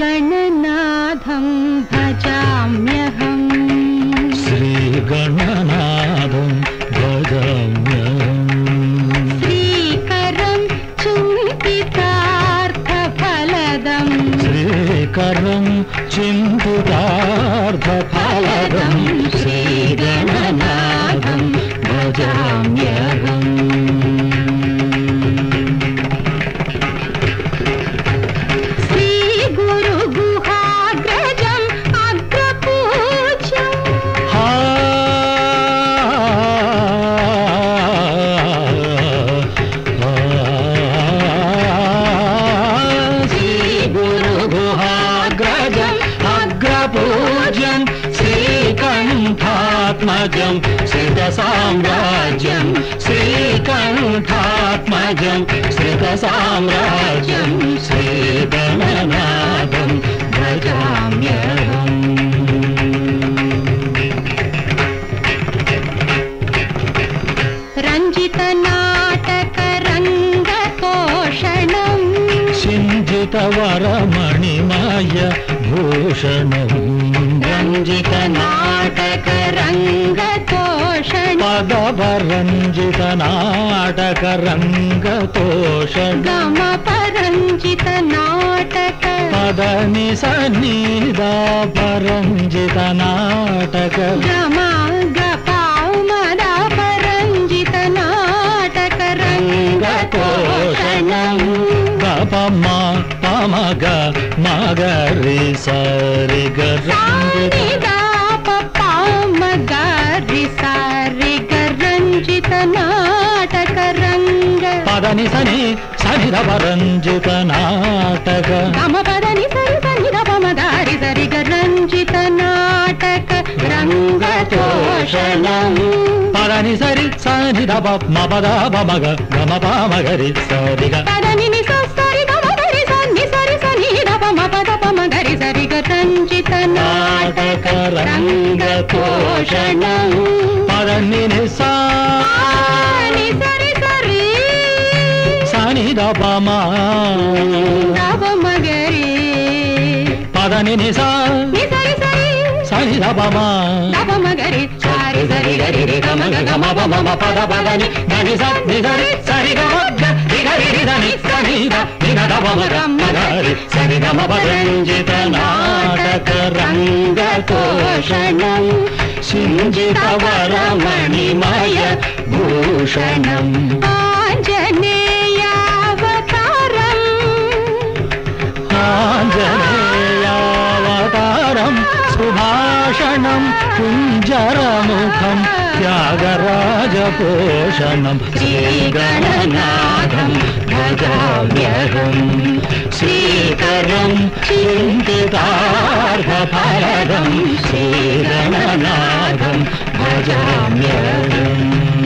श्रीगणनाथं भजाम्यहम् श्रीगणनाथं भजाम्यहम् श्रीकरं चिन्तितार्थफलदम् श्रीकरं चिन्तितार्थफलदम् श्रीगणनाथं भजाम्यहम् पूज्यं श्रीकण्ठात्मजं श्रितसाम्राज्यं श्रीकण्ठात्मजं श्रितसाम्राज्यं श्रीगणनाथं भजाम्यहम् रञ्जितनाटकरङ्गतोषणं सिञ्जितवरमणिमय भूषणम् रञ्जितनाटकरङ्गतोषणं पदपरञ्जितनाटकरङ्गतोषणं गमपरञ्जितनाटक पदनि सन्निधा परञ्जितनाटक गमा गपामदा परञ्जितनाटकरङ्गतोषणं गपमा पमग मगरि सरि रञ्जितनाटकरङ्ग पदनि सनि सनि रञ्जितनाटक गम पदनि सरि सनि रमदारि सरि रञ्जितनाटक रङ्गतोषणं पदनि सरि सनि रप मपद पमग गम पमगरि सरि पदनि नि सरि गमगरि सनि सरि सनि रप मपद पमगरि सरि रञ्जितनाटकरङ्गतोषणं पदनि नि सरि सरि सनि रप मगरि पदनि नि सरि सनि रप मगरि सरि सरि गरि रि गम गम पम पद पदनि धनि सरि सरि गम गरि रि धनि सनि ध पम गरि सरि गम रञ्जितनाटकरङ्गतोषणं सिञ्जितवरमणिमय भूषणम् आञ्जनेयावतारं सुभाषणं कुञ्जरमुखं त्यागराजपोषणं श्रीगणनाथं भजाम्यहम् श्रीकरं चिन्तितार्थफलदं श्रीगणनाथं भजाम्यहम्